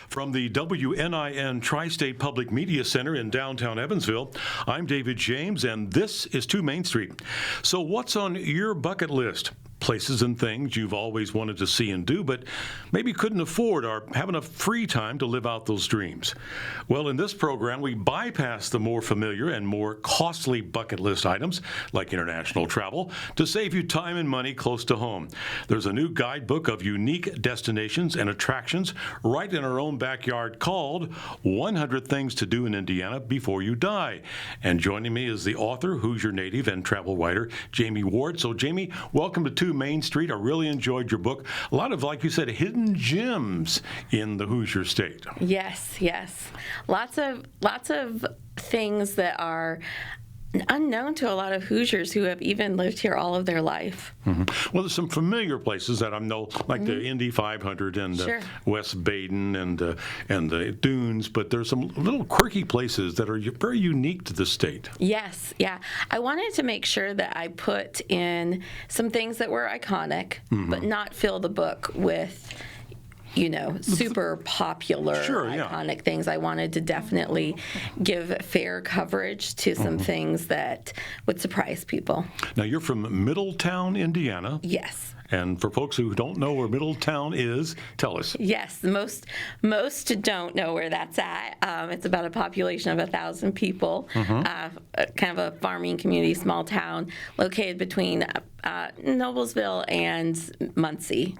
From the WNIN Tri-State Public Media Center in downtown Evansville, I'm David James, and this is 2 Main Street. So what's on your bucket list? Places and things you've always wanted to see and do, but maybe couldn't afford or have enough free time to live out those dreams. Well, in this program, we bypass the more familiar and more costly bucket list items, like international travel, to save you time and money close to home. There's a new guidebook of unique destinations and attractions right in our own backyard called 100 Things to Do in Indiana Before You Die. And joining me is the author, Hoosier native, and travel writer, Jamie Ward. So, Jamie, welcome to 2 Main Street. I really enjoyed your book. A lot of, like you said, hidden gems in the Hoosier State. Yes. Lots of things that are unknown to a lot of Hoosiers who have even lived here all of their life. Mm-hmm. Well, there's some familiar places that I know, like the Indy 500 and Sure. West Baden and the Dunes, but there's some little quirky places that are very unique to the state. Yes, yeah. I wanted to make sure that I put in some things that were iconic, but not fill the book with super popular, iconic things. I wanted to definitely give fair coverage to some things that would surprise people. Now, you're from Middletown, Indiana. Yes. And for folks who don't know where Middletown is, tell us. Yes, most don't know where that's at. It's about a population of 1,000 people, kind of a farming community, small town, located between Noblesville and Muncie.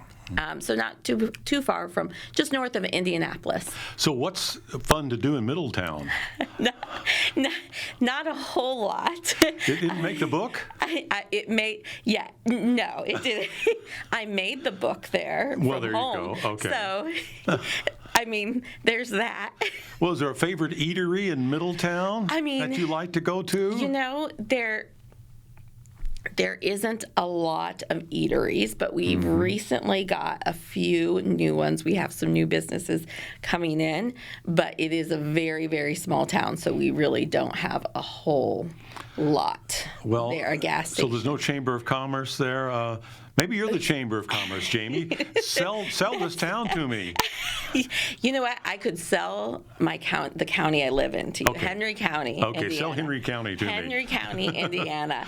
So not too far from, just north of Indianapolis. So what's fun to do in Middletown? Not a whole lot. It didn't make the book? It didn't. I made the book there from Well, there home. you go. Okay. So, there's that. Well, is there a favorite eatery in Middletown that you like to go to? There isn't a lot of eateries, but we've recently got a few new ones. We have some new businesses coming in, but it is a very, very small town, so we really don't have a whole lot there, a gas station. So there's no Chamber of Commerce there? Maybe you're the Chamber of Commerce, Jamie. Sell this town to me. You know what? I could sell the county I live in to you. Okay. Henry County, Okay, Indiana. sell Henry County to me. Henry County, Indiana,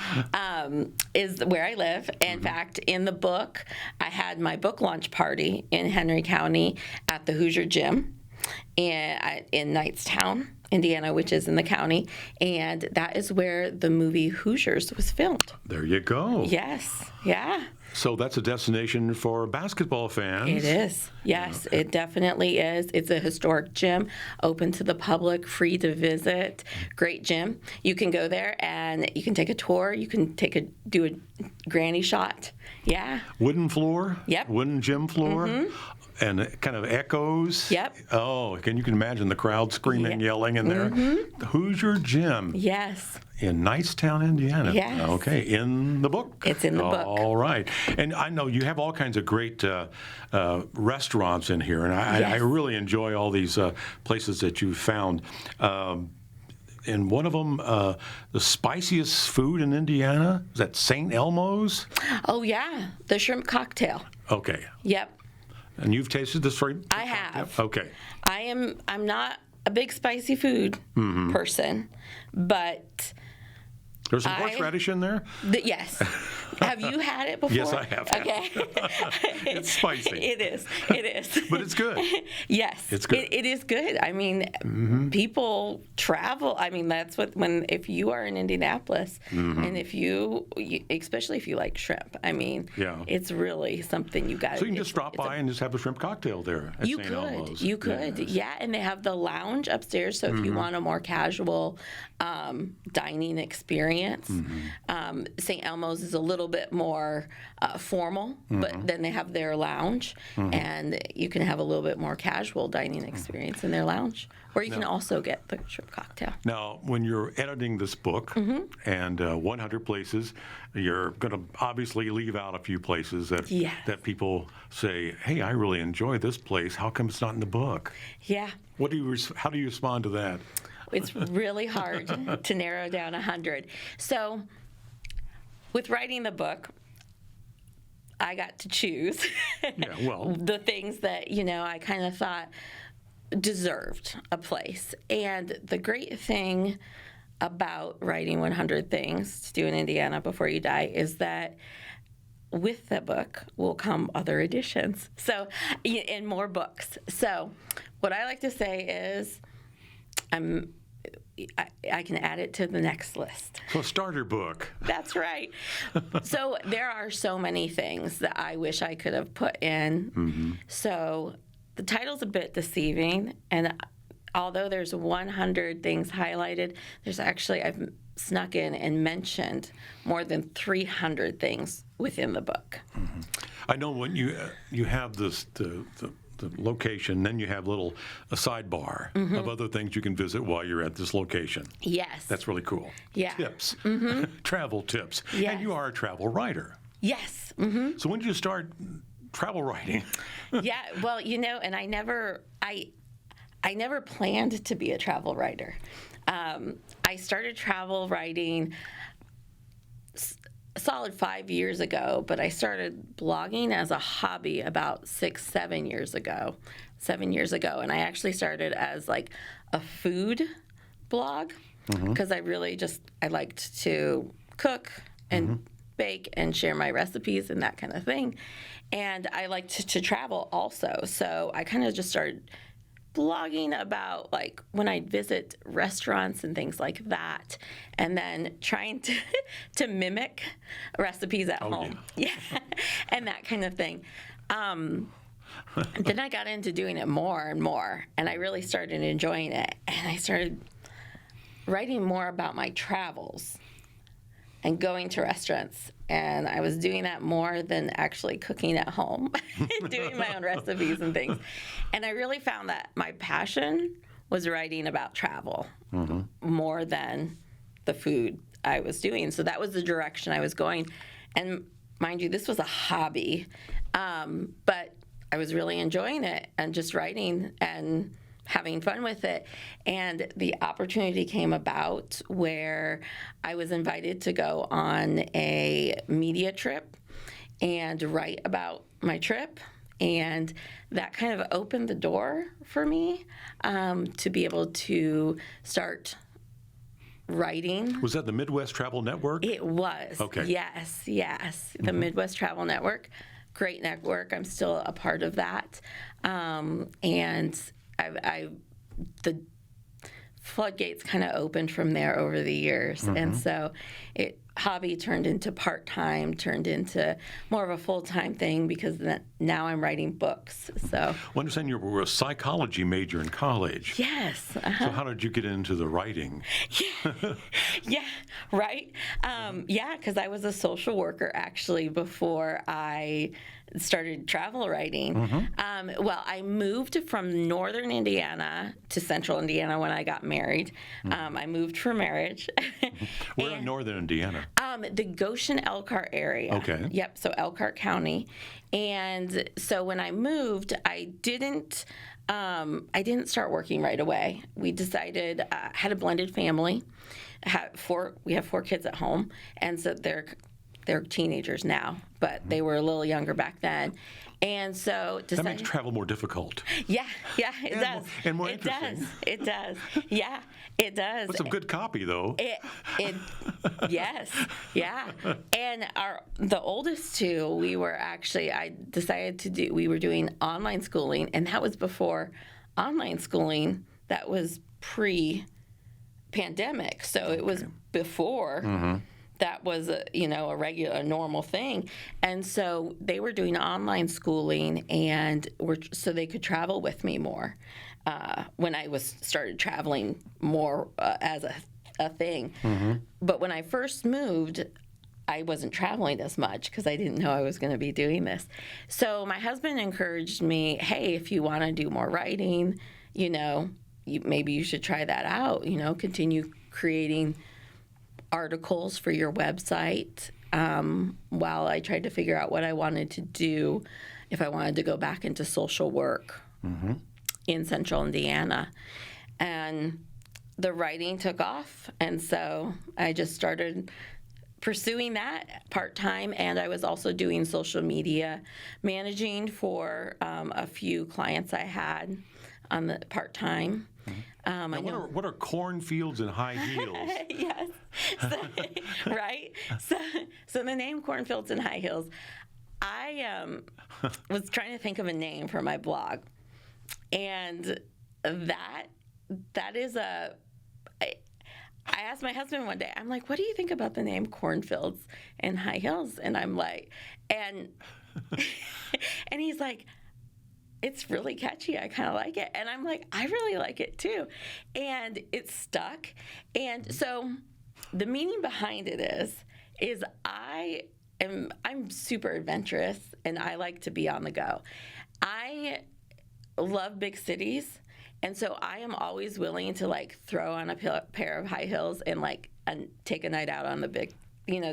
is where I live. In fact, in the book, I had my book launch party in Henry County at the Hoosier Gym in Knightstown, Indiana, which is in the county, and that is where the movie Hoosiers was filmed. There you go. Yes, yeah. So that's a destination for basketball fans. It is. Yes, it definitely is. It's a historic gym, open to the public, free to visit. Great gym. You can go there and you can take a tour. You can do a granny shot. Yeah. Wooden floor? Yep. Wooden gym floor? And it kind of echoes? Yep. Oh, you can imagine the crowd screaming, yelling in there. The Hoosier Gym. Yes. In Knightstown, Indiana. Yes. Okay, in the book. It's in the book. All right. And I know you have all kinds of great restaurants in here, and I really enjoy all these places that you've found. And one of them, the spiciest food in Indiana, is that St. Elmo's? Oh, yeah. The shrimp cocktail. Okay. Yep. And you've tasted this shrimp? I have. Yep. Okay. I'm not a big spicy food person, but there's some horseradish in there? Yes. Have you had it before? Yes, I have. Okay. It's spicy. It is. But it's good. Yes. It's good. It is good. I mean, people travel. I mean, that's if you are in Indianapolis, and especially if you like shrimp, I mean, it's really something you got to. So you can just drop by and just have a shrimp cocktail there at St. Elmo's. You could. Yeah, and they have the lounge upstairs, so if you want a more casual dining experience, St. Elmo's is a little bit more formal, but then they have their lounge, and you can have a little bit more casual dining experience in their lounge. Or you can also get the shrimp cocktail. Now, when you're editing this book and 100 places, you're going to obviously leave out a few places that people say, hey, I really enjoy this place. How come it's not in the book? Yeah. How do you respond to that? It's really hard to narrow down 100. So with writing the book, I got to choose Yeah, well. the things that, I kind of thought deserved a place. And the great thing about writing 100 Things to Do in Indiana Before You Die is that with the book will come other editions, so and more books. So what I like to say is I can add it to the next list. So a starter book. That's right. So there are so many things that I wish I could have put in. So the title's a bit deceiving, and although there's 100 things highlighted, there's actually, I've snuck in and mentioned more than 300 things within the book. I know when you have this the location, then you have a sidebar of other things you can visit while you're at this location. Yes. That's really cool. Yeah. Tips, travel tips, Yes. and you are a travel writer. Yes. So when did you start travel writing? Yeah. Well, and I never planned to be a travel writer. I started travel writing a solid 5 years ago, but I started blogging as a hobby about 7 years ago. And I actually started as like a food blog because I liked to cook and bake and share my recipes and that kind of thing. And I liked to travel also. So I kind of just started blogging about like when I'd visit restaurants and things like that, and then trying to mimic recipes at home. Yeah, and that kind of thing. Then I got into doing it more and more, and I really started enjoying it. And I started writing more about my travels and going to restaurants. And I was doing that more than actually cooking at home, doing my own recipes and things. And I really found that my passion was writing about travel more than the food I was doing. So that was the direction I was going. And mind you, this was a hobby, but I was really enjoying it and just writing and having fun with it. And the opportunity came about where I was invited to go on a media trip and write about my trip. And that kind of opened the door for me to be able to start writing. Was that the Midwest Travel Network? It was. Okay. Yes. The Midwest Travel Network. Great network. I'm still a part of that. And the floodgates kind of opened from there over the years. And so hobby turned into part-time, turned into more of a full-time thing because now I'm writing books. So I understand you were a psychology major in college. yes. So how did you get into the writing? Yeah, right. Yeah, because I was a social worker actually before I started travel writing. Well, I moved from northern Indiana to central Indiana when I got married. I moved for marriage. Where in northern Indiana? The Goshen Elkhart area. Okay. Yep, so Elkhart County. And so when I moved, I didn't start working right away. We decided, had a blended family. We have 4 kids at home, and so they're teenagers now, but they were a little younger back then. And so That makes travel more difficult. Yeah, it does. And more it interesting. It does. Yeah, it does. With some good copy, though. Yes, yeah. And the oldest 2, we were doing online schooling, and that was before online schooling. That was pre-pandemic, so it was before. That was a normal thing. And so they were doing online schooling and so they could travel with me more when I started traveling more as a thing. But when I first moved, I wasn't traveling as much because I didn't know I was going to be doing this. So my husband encouraged me, hey, if you want to do more writing, maybe you should try that out, continue creating articles for your website while I tried to figure out what I wanted to do if I wanted to go back into social work in central Indiana. And the writing took off, and so I just started pursuing that part-time, and I was also doing social media managing for a few clients I had on the part-time. I Now, know. what are cornfields and high heels? Yes. So, right? So the name Cornfields and High Heels, I was trying to think of a name for my blog. And that is I asked my husband one day, I'm like, what do you think about the name Cornfields and High Heels? And I'm like, and he's like, it's really catchy. I kind of like it. And I'm like, I really like it too. And it's stuck. And so the meaning behind it is I'm super adventurous and I like to be on the go. I love big cities. And so I am always willing to like throw on a pair of high heels and take a night out on the big,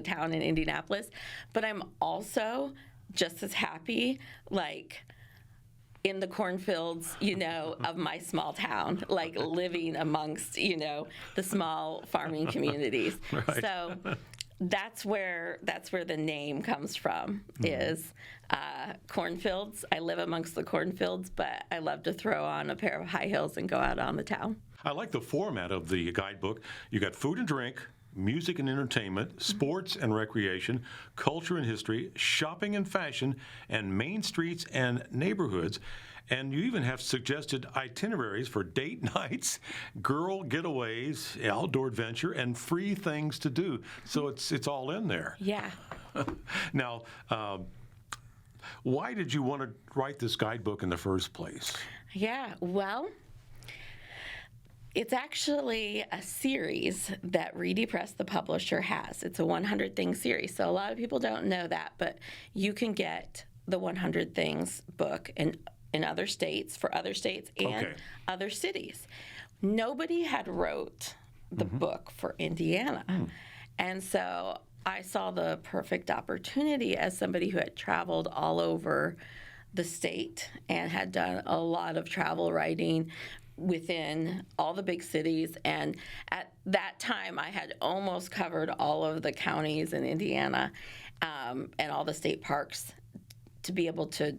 town in Indianapolis. But I'm also just as happy, like in the cornfields, of my small town, like living amongst, the small farming communities. Right. So that's where the name comes from, is cornfields. I live amongst the cornfields, but I love to throw on a pair of high heels and go out on the town. I like the format of the guidebook. You got food and drink, music and entertainment, sports and recreation, culture and history, shopping and fashion, and main streets and neighborhoods. And you even have suggested itineraries for date nights, girl getaways, outdoor adventure, and free things to do. So it's all in there. Yeah. Now, why did you want to write this guidebook in the first place? Yeah. Well, it's actually a series that Reedy Press, the publisher, has. It's a 100 Things series. So a lot of people don't know that, but you can get the 100 Things book in other states, for other states and other cities. Nobody had wrote the book for Indiana. And so I saw the perfect opportunity as somebody who had traveled all over the state and had done a lot of travel writing within all the big cities. And at that time, I had almost covered all of the counties in Indiana and all the state parks to be able to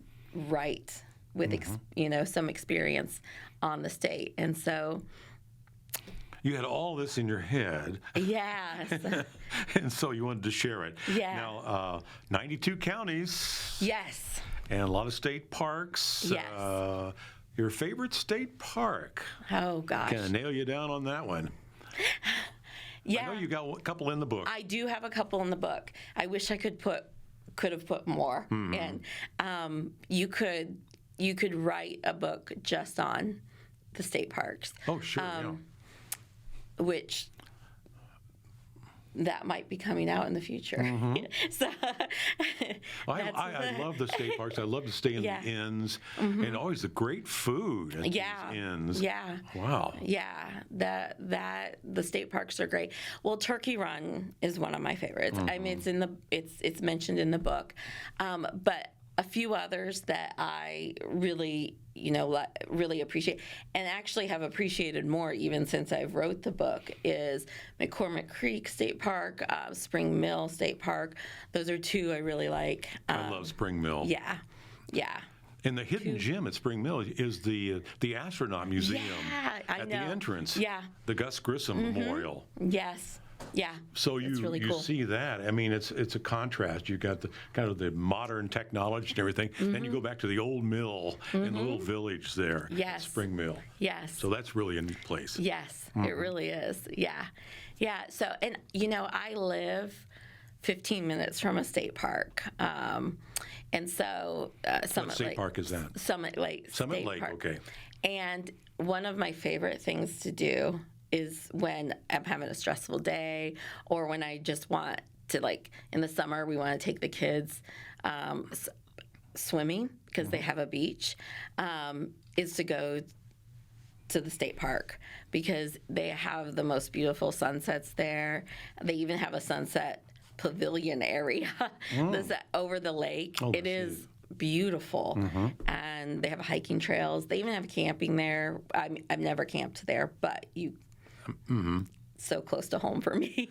write with some experience on the state. And so you had all this in your head. Yes. And so you wanted to share it. Yeah. Now, 92 counties. Yes. And a lot of state parks. Yes. Your favorite state park? Oh, gosh. Can I nail you down on that one? Yeah. I know you got a couple in the book. I do have a couple in the book. I wish I could have put more. And you could write a book just on the state parks. Oh, sure. Yeah. Which that might be coming out in the future. So I love the state parks. I love to stay in the inns, and always the great food at these inns. Yeah. Wow. Yeah. The state parks are great. Well, Turkey Run is one of my favorites. I mean, it's mentioned in the book, but a few others that I really appreciate, and actually have appreciated more even since I've wrote the book, is McCormick Creek State Park, Spring Mill State Park. Those are two I really like. I love Spring Mill. Yeah. And the hidden gem at Spring Mill is the Astronaut Museum I at know. the entrance. Yeah. The Gus Grissom Memorial. Yes. Yeah. So you really cool. see that. I mean, it's a contrast. You got the kind of the modern technology and everything. Then you go back to the old mill in the little village there. Yes. At Spring Mill. Yes. So that's really a neat place. Yes, it really is. Yeah. So, and I live 15 minutes from a state park. And so Summit What state Lake. park is that? Summit Lake. Summit State Lake, Park. okay. And one of my favorite things to do is when I'm having a stressful day, or when I just want to, like in the summer, we want to take the kids swimming because they have a beach, is to go to the state park because they have the most beautiful sunsets there. They even have a sunset pavilion area that's over the lake. Oh, It is beautiful, and they have hiking trails. They even have camping there. I've never camped there, but so close to home for me.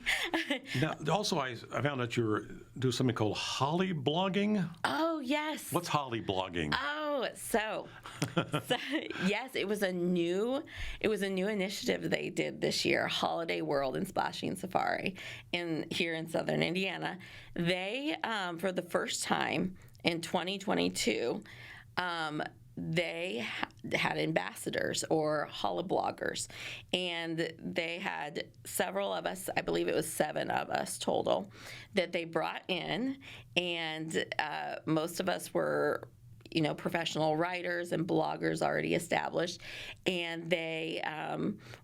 Now, also, I found out you do something called holly blogging. Oh, yes. What's holly blogging? Oh, So yes, it was a new initiative they did this year, Holiday World and Splashing Safari here in Southern Indiana. They for the first time in 2022, they had ambassadors or holobloggers, and they had several of us, I believe it was 7 of us total, that they brought in, and most of us were professional writers and bloggers already established, and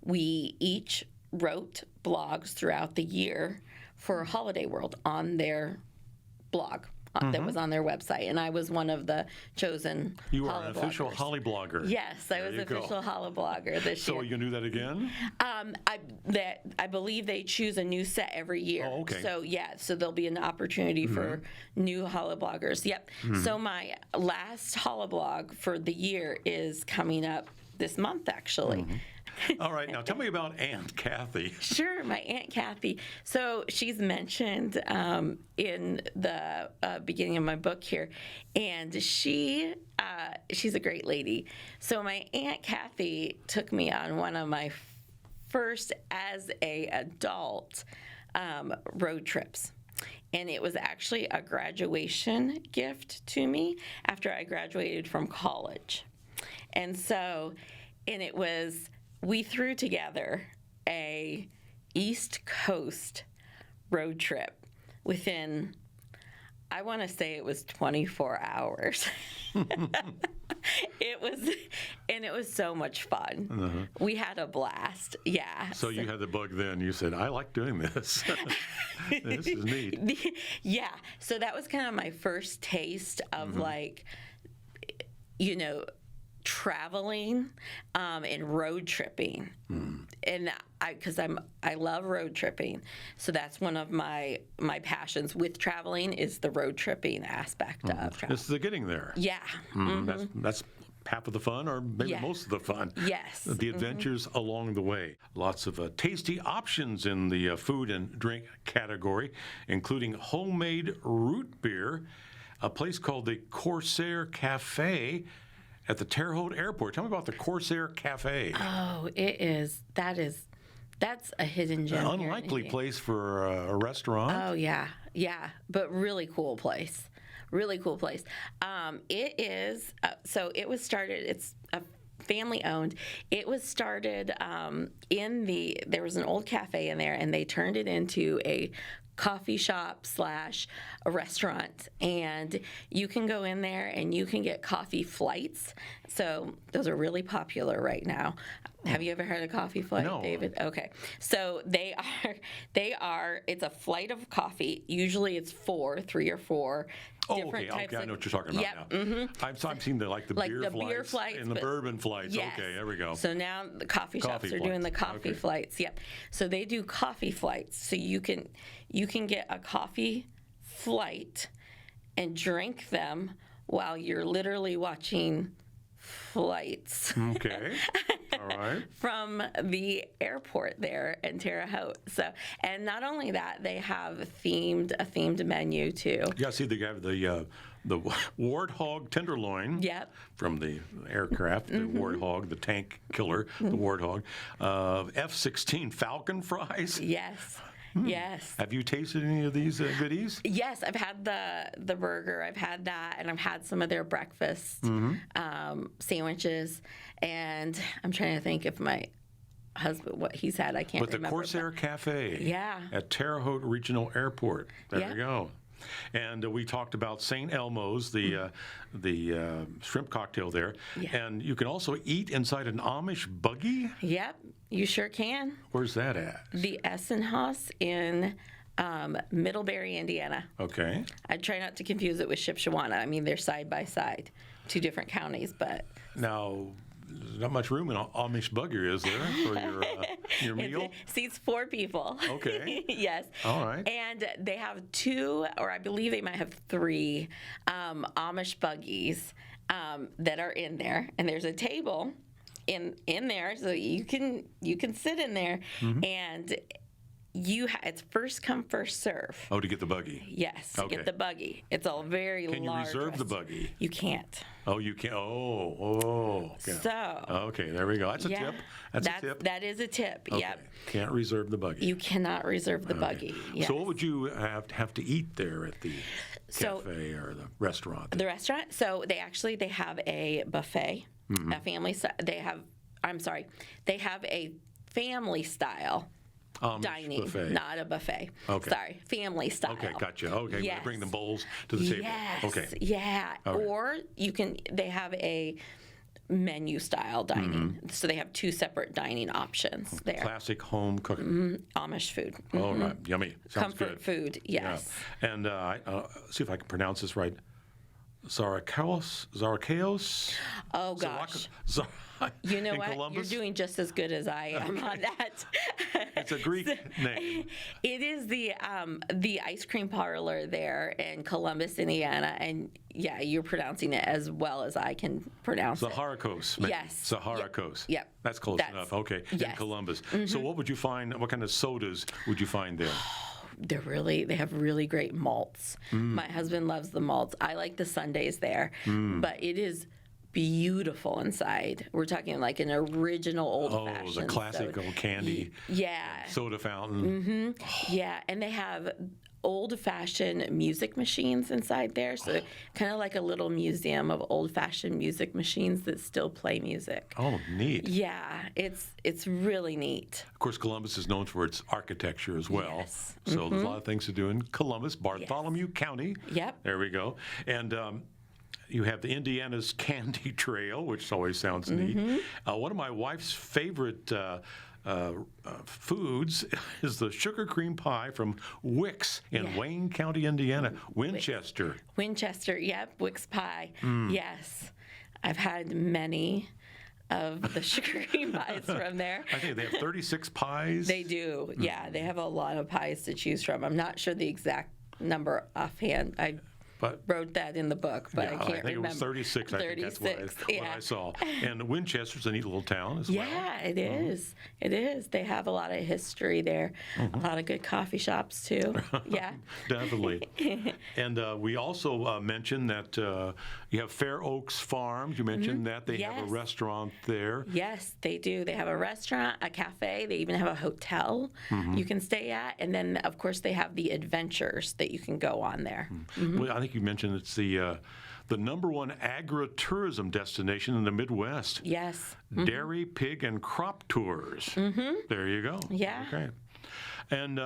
we each wrote blogs throughout the year for Holiday World on their blog. That was on their website, and I was one of the chosen. You are an official Holly blogger. Yes, I was official Holly blogger this year. So you can do that again? I believe they choose a new set every year. Oh, okay. So there'll be an opportunity for new Holly bloggers. Yep. So my last Holly blog for the year is coming up this month, actually. All right, now tell me about Aunt Kathy. Sure, my Aunt Kathy. So she's mentioned in the beginning of my book here, and she's a great lady. So my Aunt Kathy took me on one of my first as a adult road trips. And it was actually a graduation gift to me after I graduated from college. And we threw together a East Coast road trip within, I want to say it was 24 hours. It was so much fun. We had a blast. Yeah. So you had the bug then. You said, I like doing this. This is neat. Yeah. So that was kind of my first taste of traveling and road tripping, and I love road tripping, so that's one of my passions with traveling is the road tripping aspect of travel. This is the getting there. Yeah. That's half of the fun, or maybe most of the fun. Yes. The adventures along the way. Lots of tasty options in the food and drink category, including homemade root beer, a place called the Corsair Cafe at the Terre Haute Airport. Tell me about the Corsair Cafe. Oh, that's a hidden gem. An unlikely place for a restaurant. Oh, yeah, but really cool place. Really cool place. It is, so it was started, it's a family owned. It was started there was an old cafe in there, and they turned it into a coffee shop / a restaurant, and you can go in there and you can get coffee flights. So those are really popular right now. Have you ever heard of coffee flight, No. David? Okay. So it's a flight of coffee. Usually it's 3 or 4 different types I know what you're talking about now. I've seen the beer flights and the bourbon flights. Yes. Okay, there we go. So now the coffee shops are doing the coffee flights. Yep. So they do coffee flights. So you can get a coffee flight and drink them while you're literally watching flights. Okay. All right. From the airport there in Terre Haute. So, and not only that, they have a themed menu too. Yeah, see, they have the Warthog tenderloin. Yep. From the aircraft, the Warthog, the tank killer, the Warthog. F-16 Falcon fries. Yes. Yes. Have you tasted any of these goodies? Yes, I've had the burger. I've had that, and I've had some of their breakfast sandwiches. And I'm trying to think if my husband, what he's had, I can't remember. But the Corsair Cafe. Yeah. At Terre Haute Regional Airport. There Yeah. we go. And we talked about St. Elmo's, the shrimp cocktail there. Yeah. And you can also eat inside an Amish buggy. Yep, you sure can. Where's that at? The Essenhaus in Middlebury, Indiana. Okay. I try not to confuse it with Shipshewana. I mean, they're side by side, 2 different counties, but. Now, there's not much room in an Amish buggy, is there, for your meal? It seats 4 people. Okay. Yes. All right. And they have 2, or I believe they might have 3 Amish buggies that are in there, and there's a table in there, so you can sit in there, and It's first come, first serve. Oh, to get the buggy. Yes, to Okay. get the buggy. It's a very Can you large reserve the restaurant. buggy? You can't. Oh, you can. Oh. Okay. So, Okay, there we go. That's a yeah, tip. That's a tip. that is a tip. Okay. Yep. Can't reserve the buggy. You cannot reserve the buggy. Yes. So what would you have to eat there at the So- cafe or the restaurant? The restaurant, so they have a buffet, Mm-hmm. a family. They have a family style Amish dining, buffet. not a buffet. Okay. Sorry, family style. Okay, gotcha. Okay, Yes. we bring the bowls to the table. Yes. Okay. Yeah. Okay. Or they have a menu style dining. Mm-hmm. So they have two separate dining options there. Classic home cooking. Amish food. All right, yummy. Sounds Comfort good. food, yes. Yeah. And see if I can pronounce this right. Zarakaos? Oh gosh. Zar- You know in what? Columbus? You're doing just as good as I am on that. It's a Greek name. It is the ice cream parlor there in Columbus, Indiana, and yeah, you're pronouncing it as well as I can pronounce it. Zaharakos, maybe. Yes. Zaharakos. Yep. That's close That's- enough. Okay. In yes. Columbus. So what would you find? What kind of sodas would you find there? They have really great malts. My husband loves the malts. I like the sundaes there, but it is beautiful inside. We're talking like an original old fashioned. Oh, the classic old candy Yeah. soda fountain. Yeah, and they have old-fashioned music machines inside there, so kind of like a little museum of old-fashioned music machines that still play music. Oh, neat. Yeah, it's really neat. Of course, Columbus is known for its architecture as well. Yes. So there's a lot of things to do in Columbus, Bartholomew County. Yep. There we go. And you have the Indiana's Candy Trail, which always sounds neat. One of my wife's favorite foods is the sugar cream pie from Wicks in Yeah. Wayne County, Indiana, Winchester. Winchester, yep, Wicks pie. Mm. Yes, I've had many of the sugar cream pies from there. I think they have 36 pies. They do, yeah. They have a lot of pies to choose from. I'm not sure the exact number offhand. I but wrote that in the book, but yeah, I can't remember. it was 36. I think that's what 36, what yeah. I saw. And Winchester's a neat little town as well. Yeah, it is. It is. They have a lot of history there. A lot of good coffee shops too. Yeah. Definitely. And we also mentioned that you have Fair Oaks Farms. You mentioned that they have a Yes. restaurant there. Yes, they do. They have a restaurant, a cafe. They even have a hotel you can stay at, and then of course they have the adventures that you can go on there. Well, I think you mentioned it's the #1 agritourism destination in the Midwest. Yes. Dairy, pig, and crop tours. There you go. Yeah. Okay. And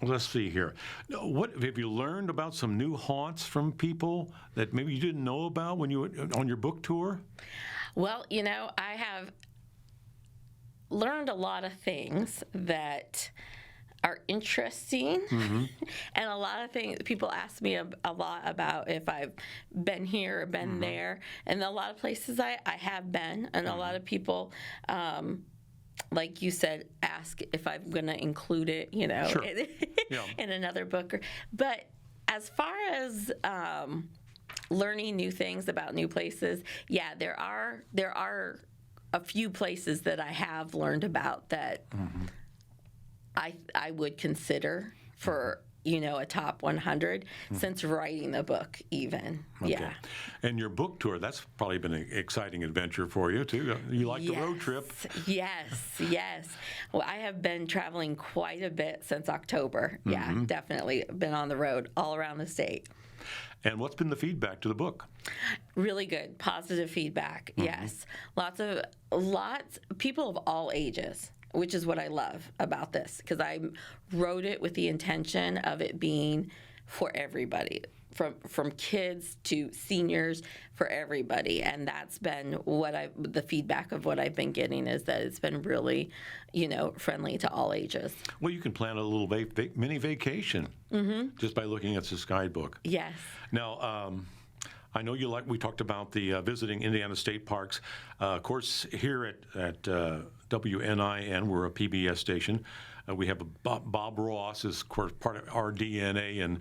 let's see here. What have you learned about some new haunts from people that maybe you didn't know about when you were on your book tour? Well, I have learned a lot of things that are interesting, and a lot of things people ask me a lot about if I've been here or been there, and a lot of places I have been, and a lot of people, like you said, ask if I'm going to include it, Sure. Yeah. in another book. But as far as learning new things about new places, yeah, there are a few places that I have learned about that I would consider for a top 100 since writing the book even. Yeah. And your book tour, that's probably been an exciting adventure for you, too. You like the road trip. Yes. Well, I have been traveling quite a bit since October. Yeah, definitely been on the road all around the state. And what's been the feedback to the book? Really good, positive feedback. Yes. Lots, people of all ages, which is what I love about this, because I wrote it with the intention of it being for everybody, from kids to seniors, for everybody. And that's been the feedback of what I've been getting, is that it's been really, friendly to all ages. Well, you can plan a little mini vacation just by looking at this guidebook. Yes. Now, I know we talked about the visiting Indiana state parks. Of course, here at WNIN, we're a PBS station. We have Bob Ross is, of course, part of our DNA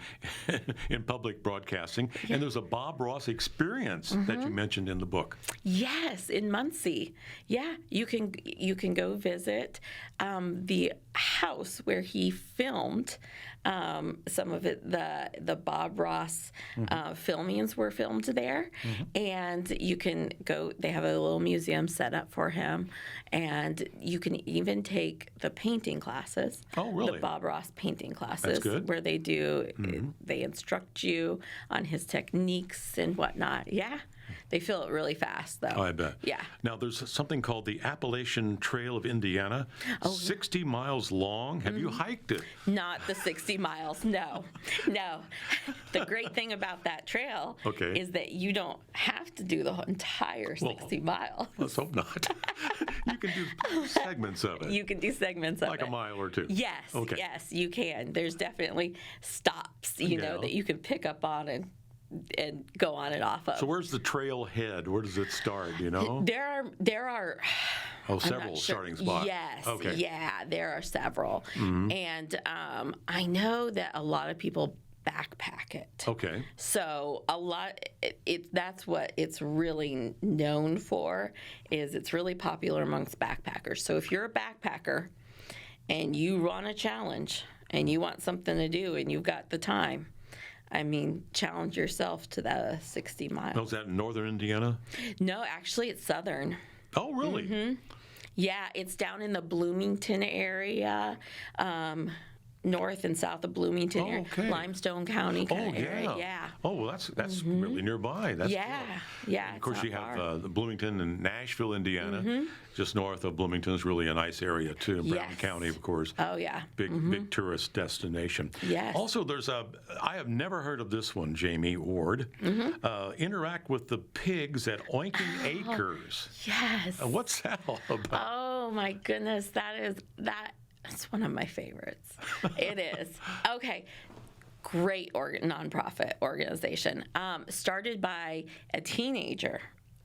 in public broadcasting. And there's a Bob Ross experience that you mentioned in the book. Yes, in Muncie. Yeah, you can go visit the house where he filmed some of it. The Bob Ross filmings were filmed there, and you can go. They have a little museum set up for him, and you can even take the painting classes. Oh, really? The Bob Ross painting classes. That's good. Where they do. They instruct you on his techniques and whatnot. Yeah. They fill it really fast, though. Oh, I bet. Yeah. Now, there's something called the Appalachian Trail of Indiana, 60 miles long. Have you hiked it? Not the 60 miles, no. No. The great thing about that trail is that you don't have to do the entire 60 miles. Let's hope not. You can do segments of it. You can do segments of it. Like a mile or two. Yes, yes, you can. There's definitely stops, that you can pick up on and go on and off of. So where's the trail head? Where does it start, do you know? There are several starting spots. Yes. Okay. Yeah, there are several. And I know that a lot of people backpack it. Okay. So a lot that's what it's really known for, is it's really popular amongst backpackers. So if you're a backpacker and you run a challenge and you want something to do and you've got the time, challenge yourself to the 60 miles. Oh, is that in northern Indiana? No, actually, it's southern. Oh, really? Yeah, it's down in the Bloomington area, north and south of Bloomington area, Limestone County kind of area. Yeah. Oh, well, that's really nearby. That's yeah. And of course, you have the Bloomington and Nashville, Indiana, just north of Bloomington is really a nice area too. Brown County, of course. Oh yeah. Big tourist destination. Yes. Also, I have never heard of this one, Jamie Ward. Interact with the pigs at Oinking Acres. Yes. What's that all about? Oh my goodness, that's one of my favorites. It is. Okay. Great nonprofit organization. Started by a teenager,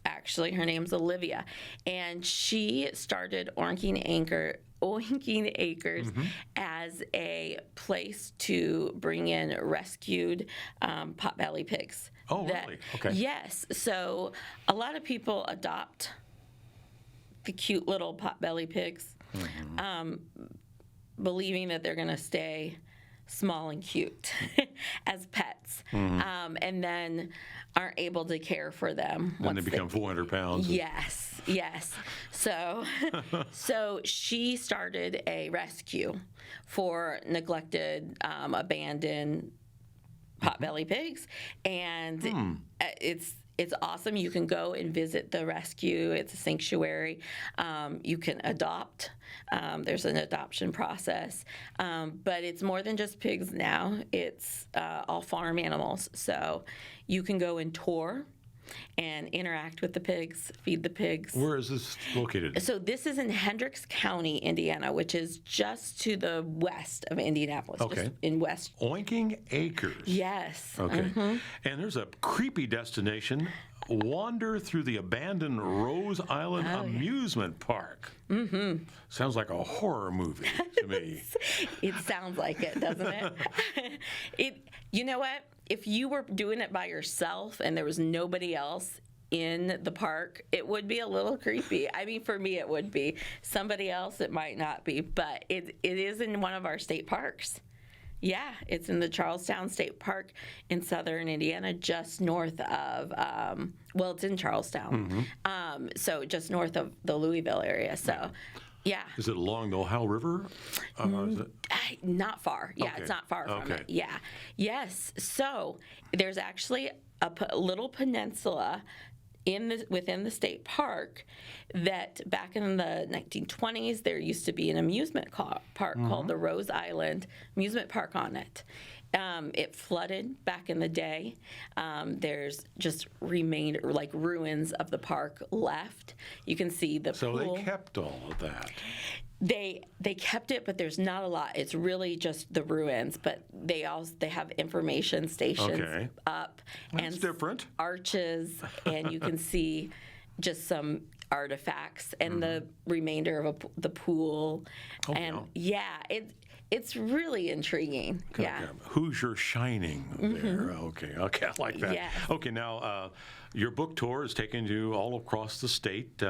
actually. Her name's Olivia. And she started Oinking Acres as a place to bring in rescued potbelly pigs. Oh, really? Okay. Yes. So a lot of people adopt the cute little potbelly pigs, believing that they're going to stay small and cute as pets, and then aren't able to care for them. Then they become 400 pounds. Yes. So she started a rescue for neglected, abandoned potbelly pigs, and it's awesome. You can go and visit the rescue. It's a sanctuary. You can adopt. There's an adoption process. But it's more than just pigs now. It's all farm animals. So you can go and tour and interact with the pigs, feed the pigs. Where is this located? So this is in Hendricks County, Indiana, which is just to the west of Indianapolis. Okay. Just in west. Oinking Acres. Yes. Okay. And there's a creepy destination. Wander through the abandoned Rose Island Amusement Park. Sounds like a horror movie to me. It sounds like it, doesn't it? You know what? If you were doing it by yourself and there was nobody else in the park, it would be a little creepy. For me, it would be. Somebody else, it might not be. But it is in one of our state parks. Yeah, it's in the Charlestown State Park in southern Indiana, just north of, it's in Charlestown. So just north of the Louisville area. So, yeah. Is it along the Ohio River? Not far. Yeah, it's not far from it. Yeah. Yes. So there's actually a little peninsula within the state park that back in the 1920s there used to be an amusement park called the Rose Island Amusement Park on it. It flooded back in the day. There's just remained like ruins of the park left. You can see the pool. So they kept all of that. They kept it, but there's not a lot. It's really just the ruins. But they have information stations up. That's different. Arches, and you can see just some artifacts and the remainder of the pool. And it's really intriguing. Yeah. Hoosier Shining there. Okay, I like that. Yes. Okay, now your book tour has taken you all across the state.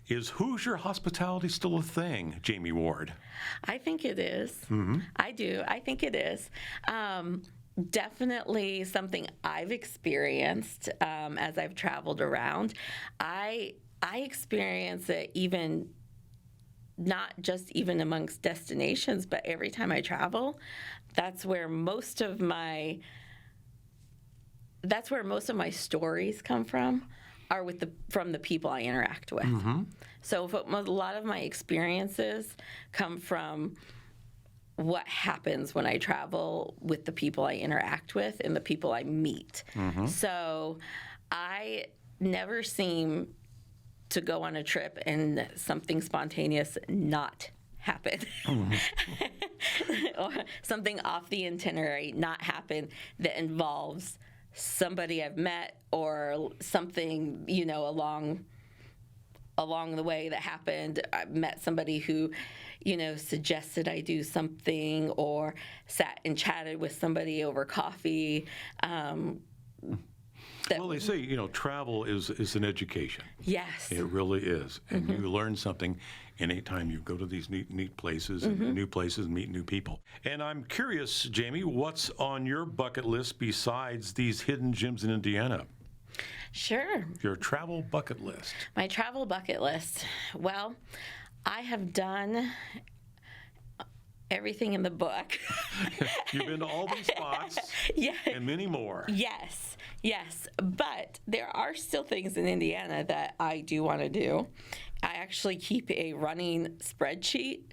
Is Hoosier hospitality still a thing, Jamie Ward? I think it is. I do. I think it is. Definitely something I've experienced as I've traveled around. I experience it even not just even amongst destinations, but every time I travel, that's where most of my stories come from, are from the people I interact with. So a lot of my experiences come from what happens when I travel with the people I interact with and the people I meet. So I never seem to go on a trip and something spontaneous not happen. Or something off the itinerary not happen that involves somebody I've met or something, along the way that happened. I met somebody who, suggested I do something, or sat and chatted with somebody over coffee. Well, they say, travel is an education. Yes. It really is. And you learn something anytime you go to these neat places and new places and meet new people. And I'm curious, Jamie, what's on your bucket list besides these hidden gems in Indiana? Sure. Your travel bucket list. My travel bucket list. Well, I have done everything in the book. You've been to all these spots and many more. Yes. But there are still things in Indiana that I do want to do. I actually keep a running spreadsheet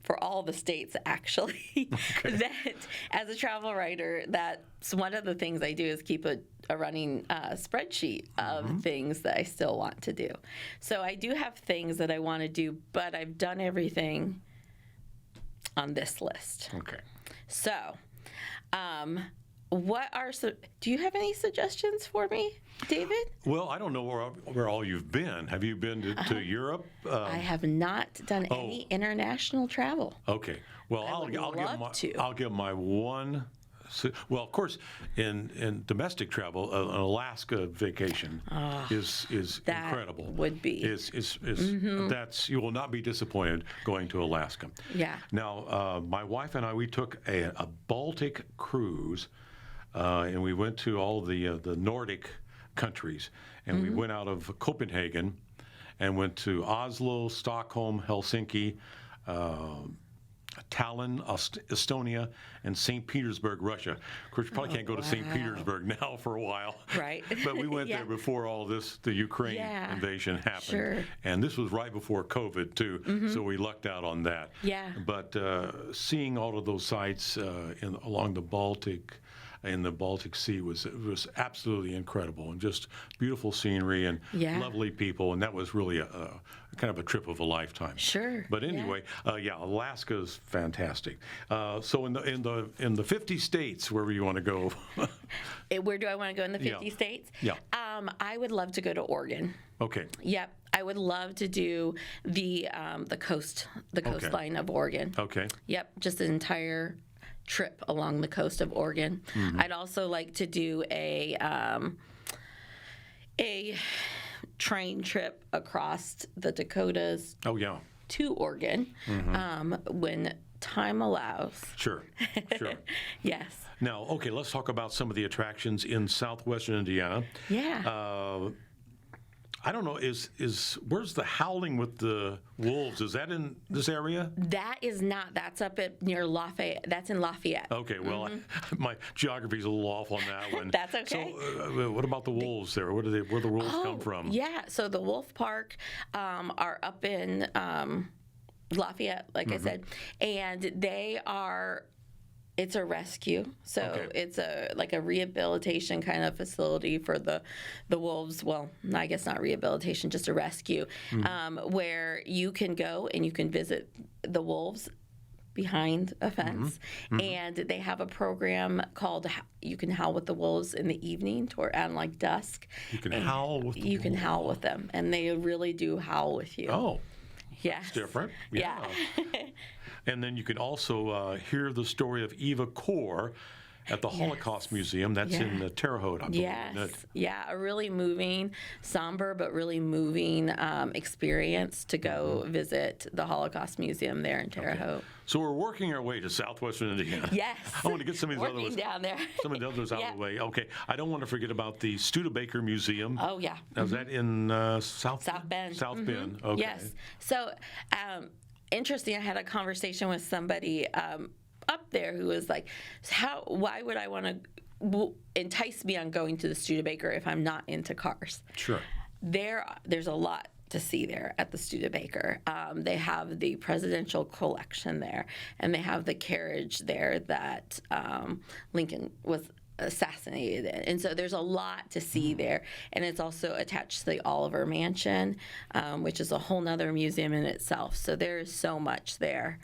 for all the states, actually. That as a travel writer, that's one of the things I do, is keep a running spreadsheet of things that I still want to do. So I do have things that I want to do, but I've done everything on this list. Okay. So, do you have any suggestions for me, David? Well, I don't know where all you've been. Have you been to Europe? I have not done any international travel. Okay. Well, I'll give my one. Well, of course, in domestic travel, an Alaska vacation is incredible. Would be. That's, you will not be disappointed going to Alaska. Yeah. Now, my wife and I, we took a Baltic cruise, and we went to all the Nordic countries, and we went out of Copenhagen and went to Oslo, Stockholm, Helsinki, Tallinn, Estonia, and St. Petersburg, Russia. Of course, you probably can't go to St. Petersburg now for a while. Right. But we went there before all this, the Ukraine invasion happened. Sure. And this was right before COVID, too, so we lucked out on that. Yeah. But seeing all of those sites along the Baltic, in the Baltic Sea was absolutely incredible, and just beautiful scenery and lovely people, and that was really a kind of a trip of a lifetime. Sure. But anyway, Alaska is fantastic. So in the 50 states, wherever you want to go. Where do I want to go in the 50 states? Yeah. I would love to go to Oregon. Okay. Yep. I would love to do the coastline of Oregon. Okay. Yep. Just an entire trip along the coast of Oregon. I'd also like to do a train trip across the Dakotas to Oregon when time allows. Sure. Yes. Now, okay, let's talk about some of the attractions in southwestern Indiana. Yeah. I don't know, where's the Howling with the Wolves? Is that in this area? That is not. That's up near Lafayette. That's in Lafayette. Okay, well, my geography's a little off on that one. That's okay. So, what about the wolves there? Where do the wolves come from? Yeah, so the Wolf Park are up in Lafayette, like I said, and they are. It's a rescue, so it's like a rehabilitation kind of facility for the wolves. Well, I guess not rehabilitation, just a rescue, where you can go and you can visit the wolves behind a fence, and they have a program called "You Can Howl with the Wolves" in the evening, and like dusk. You can howl with the You can wolves. howl with them, and they really do howl with you. Oh, yes, it's different. Yeah. And then you can also hear the story of Eva Kor at the Holocaust Museum. That's in Terre Haute, I believe, isn't it? Yes, yeah, a really moving, somber but really moving experience to go visit the Holocaust Museum there in Terre Haute. So we're working our way to southwestern Indiana. Yes, I want to get some of these other working ones. down there. Some of the others out of the way. Okay, I don't want to forget about the Studebaker Museum. Oh yeah. Now, is that in South Bend? South Bend. Okay. Yes. So, interesting. I had a conversation with somebody up there who was like, why would I want to entice me on going to the Studebaker if I'm not into cars? Sure. There's a lot to see there at the Studebaker. They have the presidential collection there, and they have the carriage there that Lincoln was assassinated in. And so there's a lot to see there. And it's also attached to the Oliver Mansion, which is a whole nother museum in itself. So there is so much there.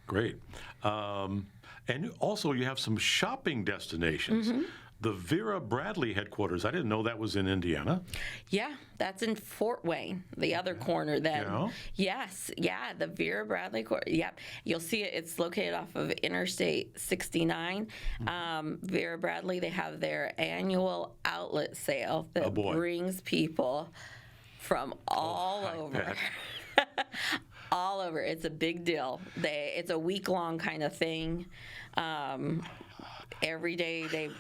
Great. And also, you have some shopping destinations. The Vera Bradley headquarters. I didn't know that was in Indiana. Yeah, that's in Fort Wayne, the other corner then. Yeah? Yes, yeah, the Vera Bradley corner. Yep, you'll see it. It's located off of Interstate 69. Vera Bradley, they have their annual outlet sale that brings people from all over. All over. It's a big deal. It's a week-long kind of thing. Every day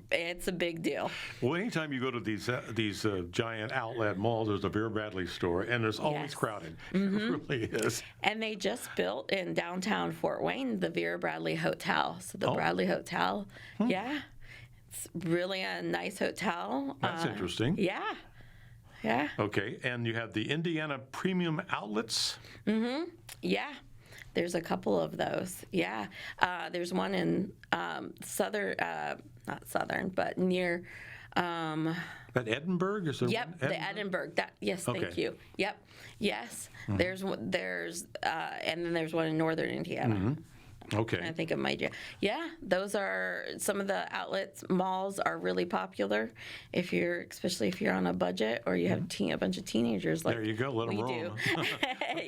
it's a big deal. Well, anytime you go to these giant outlet malls, there's a Vera Bradley store, and there's always crowded. It really is. And they just built in downtown Fort Wayne the Vera Bradley Hotel. So the Bradley Hotel, it's really a nice hotel. That's interesting. Yeah. Yeah. Okay, and you have the Indiana Premium Outlets. Yeah. There's a couple of those. Yeah. There's one in not southern, but near. That Edinburgh? Is there Yep, one? the Edinburgh. Yes, thank Okay. you. Yep. Yes. There's and then there's one in northern Indiana. Okay. I think it might. Yeah, those are some of the outlets. Malls are really popular especially if you're on a budget or you have a bunch of teenagers. Like There you go. Let them we roam. do.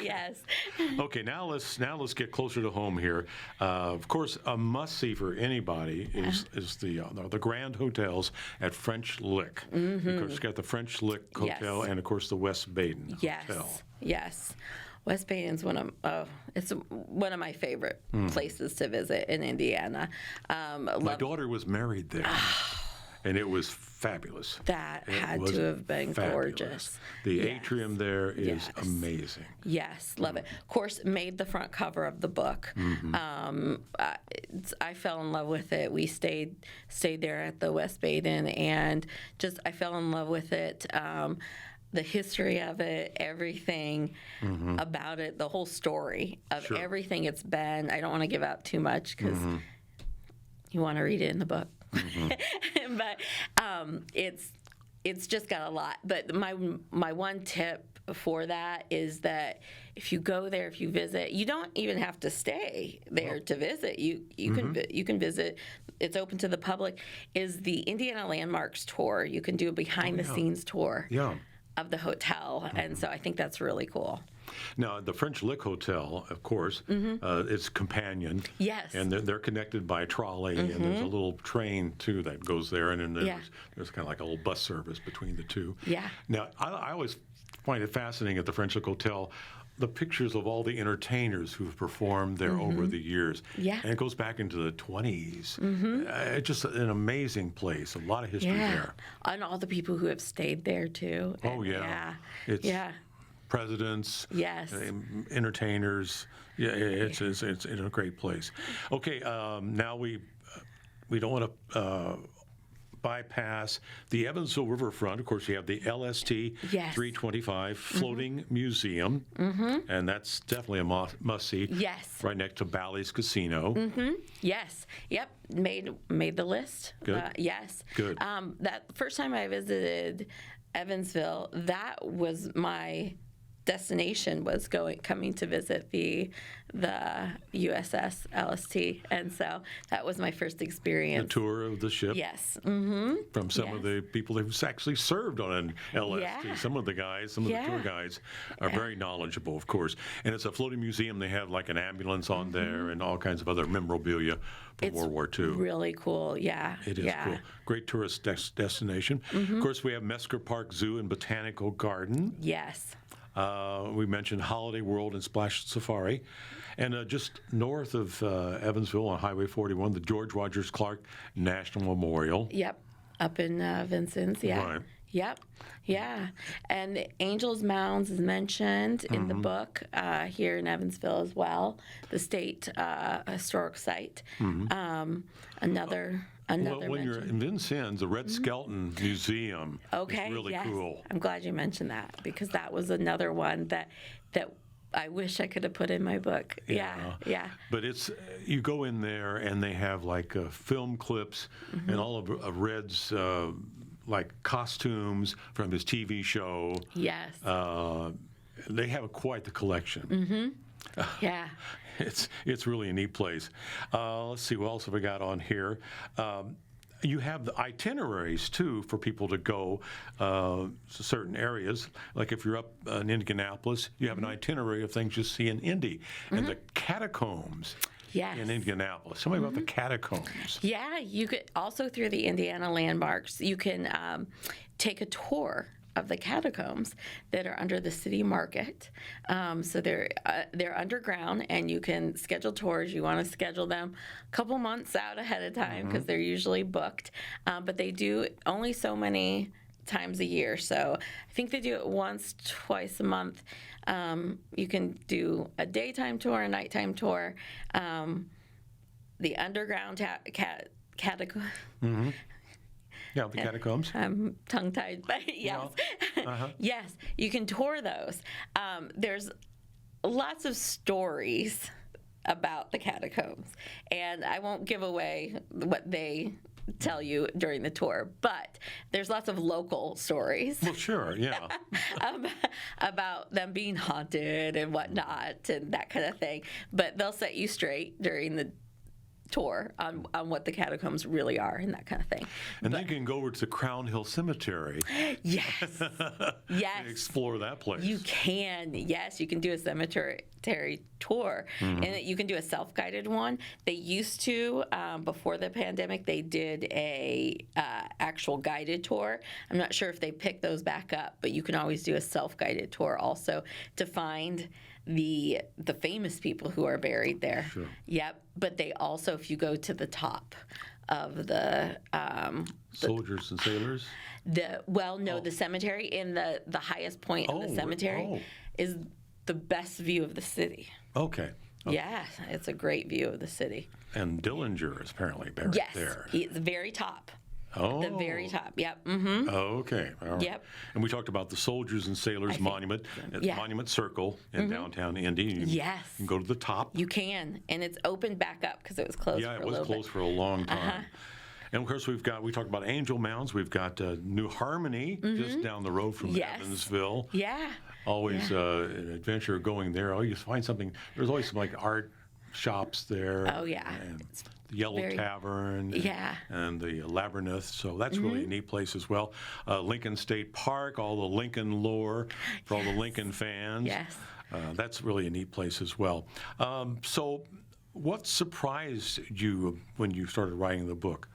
Yes. Okay, now let's get closer to home here. Of course, a must-see for anybody is the Grand Hotels at French Lick. Of course, you've got the French Lick Hotel Yes. and, of course, the West Baden Yes. Hotel. Yes. West Baden's it's one of my favorite places to visit in Indiana. My daughter was married there, and it was fabulous. That It had was to have been fabulous. gorgeous. The Yes. atrium there is Yes. amazing. Yes, love it. Of course, made the front cover of the book. I fell in love with it. We stayed there at the West Baden, and I fell in love with it. The history of it, everything about it, the whole story of everything it's been. I don't want to give out too much because you want to read it in the book. But it's just got a lot. But my one tip for that is that if you go there, if you visit, you don't even have to stay there to visit. You can visit. It's open to the public. Is the Indiana Landmarks tour? You can do a behind the scenes tour. Yeah. Of the hotel, and so I think that's really cool. Now, the French Lick Hotel, of course, it's companion. Yes. And they're connected by trolley, and there's a little train, too, that goes there, and then there's kind of like a little bus service between the two. Yeah. Now, I always find it fascinating at the French Lick Hotel, the pictures of all the entertainers who've performed there over the years. Yeah. And it goes back into the 20s. It's just an amazing place, a lot of history there. And all the people who have stayed there too. Oh, yeah. It's presidents, Yes. entertainers. Yeah, it's a great place. Okay, now we don't want to bypass the Evansville Riverfront. Of course, you have the LST 325 Floating Museum, and that's definitely a must-see. Yes. Right next to Bally's Casino. Yes. Yep. Made the list. Good. Yes. Good. That first time I visited Evansville, that was my destination was coming to visit the USS LST, and so that was my first A experience. tour of the ship Yes. from some of the people who've actually served on an LST. Yeah. Some of the guys, some of the tour Yeah. guides are very knowledgeable, of course. And it's a floating museum. They have like an ambulance on there and all kinds of other memorabilia from It's World War II. really cool. Yeah. It is yeah. cool. Great tourist destination. Of course, we have Mesker Park Zoo and Botanical Garden. Yes. We mentioned Holiday World and Splash Safari. And just north of Evansville on Highway 41, the George Rogers Clark National Memorial. Yep. Up in Vincennes. Yeah. Right. Yep. Yeah. And Angels Mounds is mentioned in the book here in Evansville as well, the state historic site. Another Well, when you're mention. in Vincennes, the Red Skeleton Museum Okay. is really yes. cool. I'm glad you mentioned that because that was another one that I wish I could have put in my book. Yeah. Yeah. But it's you go in there and they have like film clips and all of Red's like costumes from his TV show. Yes. They have quite the collection. yeah. It's really a neat place. Let's see, what else have we got on here? You have the itineraries, too, for people to go to certain areas. Like if you're up in Indianapolis, you have an itinerary of things you see in Indy. And the catacombs Yes. in Indianapolis. Tell me about the catacombs. Yeah, you could also through the Indiana landmarks, you can take a tour of the catacombs that are under the city market. So they're underground, and you can schedule tours. You want to schedule them a couple months out ahead of time because they're usually booked. But they do only so many times a year. So I think they do it once, twice a month. You can do a daytime tour, a nighttime tour. The underground catacomb. Yeah, the catacombs. I'm tongue-tied, but yes. Yes, you can tour those. There's lots of stories about the catacombs, and I won't give away what they tell you during the tour, but there's lots of local stories Well, sure, yeah. about them being haunted and whatnot and that kind of thing. But they'll set you straight during the tour on what the catacombs really are and that kind of thing. And then you can go over to the Crown Hill Cemetery Yes. Yes. and explore that place. You can, yes, you can do a cemetery tour, and you can do a self-guided one. They used to, before the pandemic, they did a actual guided tour. I'm not sure if they picked those back up, but you can always do a self-guided tour also to find the famous people who are buried there. Sure. Yep, but they also, if you go to the top of the Soldiers and sailors. the cemetery in the highest point of the cemetery is the best view of the city. Okay. Yeah, it's a great view of the city. And Dillinger is apparently buried Yes, there. it's the very top. Oh. The very top. Yep. Okay. All right. Yep. And we talked about the Soldiers and Sailors Monument at yeah. Monument Circle in downtown Indy. You Yes. can go to the top. You can, and it's opened back up because it was closed Yeah, for it a was little closed bit. for a long time. And of course, we talked about Angel Mounds. We've got New Harmony just down the road from Yes. Evansville. Yeah. Always an adventure going there. Always find something. There's always some like art shops there. Oh, yeah. And the Yellow very- Tavern. Yeah. And the Labyrinth. So that's really a neat place as well. Lincoln State Park, all the Lincoln lore for all the Lincoln fans. Yes. That's really a neat place as well. So what surprised you when you started writing the book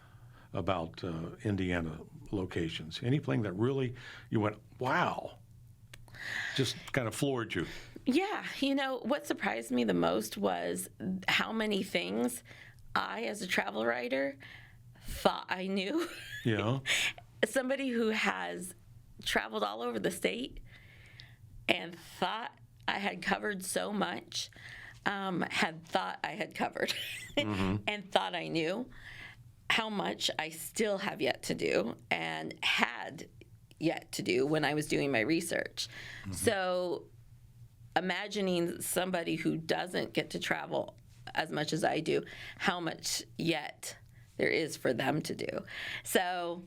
about Indiana locations? Anything that really you went, wow, just kind of floored you? Yeah, what surprised me the most was how many things I, as a travel writer, thought I knew. You know? Somebody who has traveled all over the state and thought I had covered so much, had thought I had covered and thought I knew how much I still have yet to do and had yet to do when I was doing my research. So imagining somebody who doesn't get to travel as much as I do, how much yet there is for them to do. So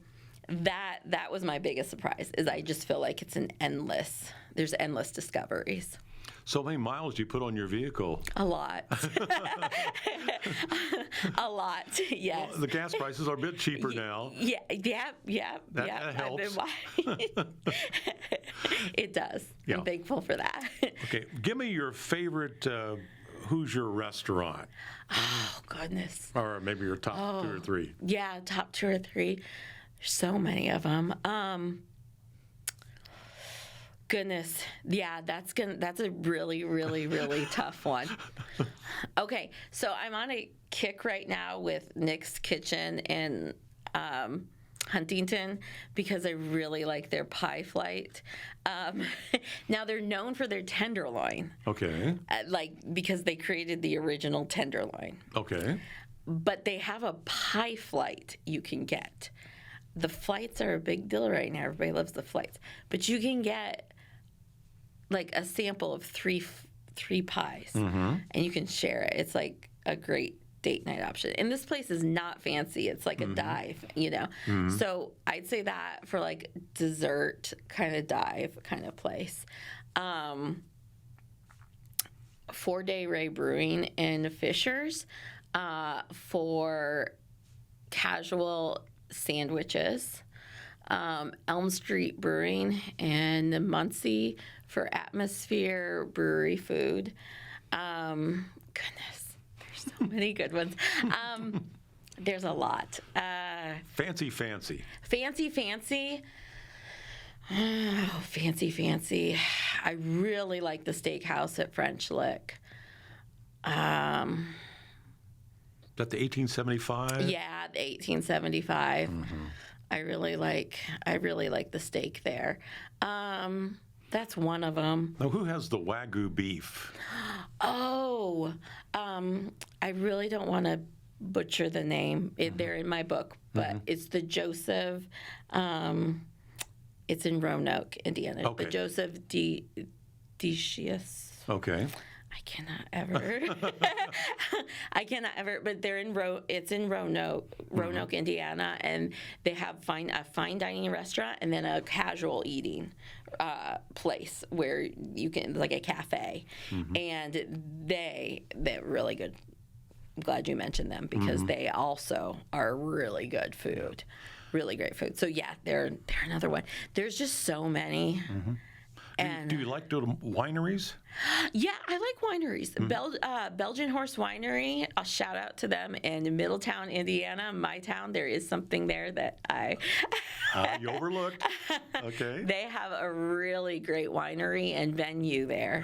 that was my biggest surprise. Is I just feel like there's endless discoveries. So how many miles do you put on your vehicle? A lot. A lot, yes. The gas prices are a bit cheaper now. Yeah. That helps. It does. Yeah. I'm thankful for that. Okay, give me your favorite Hoosier restaurant, Oh, goodness. or maybe your top 2 or 3. Yeah, top 2 or 3. There's so many of them. Goodness, yeah, that's a really, really, really tough one. Okay, so I'm on a kick right now with Nick's Kitchen in Huntington because I really like their pie flight. Now they're known for their tenderloin, Okay. because they created the original tenderloin. Okay. But they have a pie flight you can get. The flights are a big deal right now. Everybody loves the flights, but you can get like a sample of three pies, and you can share it. It's like a great date night option. And this place is not fancy. It's like a dive, So I'd say that for like dessert kind of dive kind of place. 4-Day Ray Brewing in Fishers for casual sandwiches. Elm Street Brewing in Muncie for atmosphere brewery food. Goodness, there's so many good ones. There's a lot. Fancy. Fancy. Oh, fancy. I really like the steakhouse at French Lick. Is that the 1875? Yeah, the 1875. I really like the steak there. That's one of them. Now, who has the Wagyu beef? Oh, I really don't want to butcher the name. They're in my book, but it's the Joseph. It's in Roanoke, Indiana. Okay. The Joseph Decius. Okay. I cannot ever, but they're it's in Roanoke, Indiana, and they have a fine dining restaurant and then a casual eating place where you can, like a cafe, and they're really good. I'm glad you mentioned them because they also are really good food, really great food. So yeah, they're another one. There's just so many. And Do you like the wineries? yeah, I like wineries. Belgian Horse Winery, I'll shout out to them in Middletown, Indiana, my town. There is something there that You overlooked. Okay. They have a really great winery and venue there.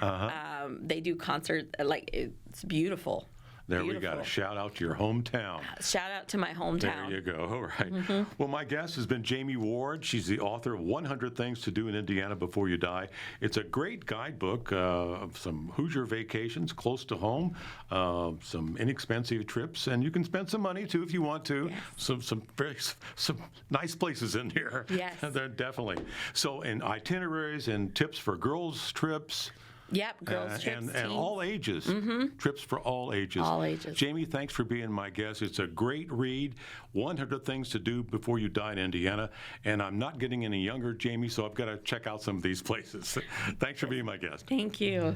They do concerts, it's beautiful. There we got a shout out to your hometown. Shout out to my hometown. There you go. All right. Well, my guest has been Jamie Ward. She's the author of 100 Things to Do in Indiana Before You Die. It's a great guidebook of some Hoosier vacations close to home, some inexpensive trips, and you can spend some money too if you want to. Yes. Some nice places in here. Yes. They're definitely. So, and itineraries and tips for girls' trips. Yep, girls trips, and all ages. Trips for all ages. All ages. Jamie, thanks for being my guest. It's a great read, 100 Things to Do Before You Die in Indiana. And I'm not getting any younger, Jamie, so I've got to check out some of these places. Thanks for being my guest. Thank you.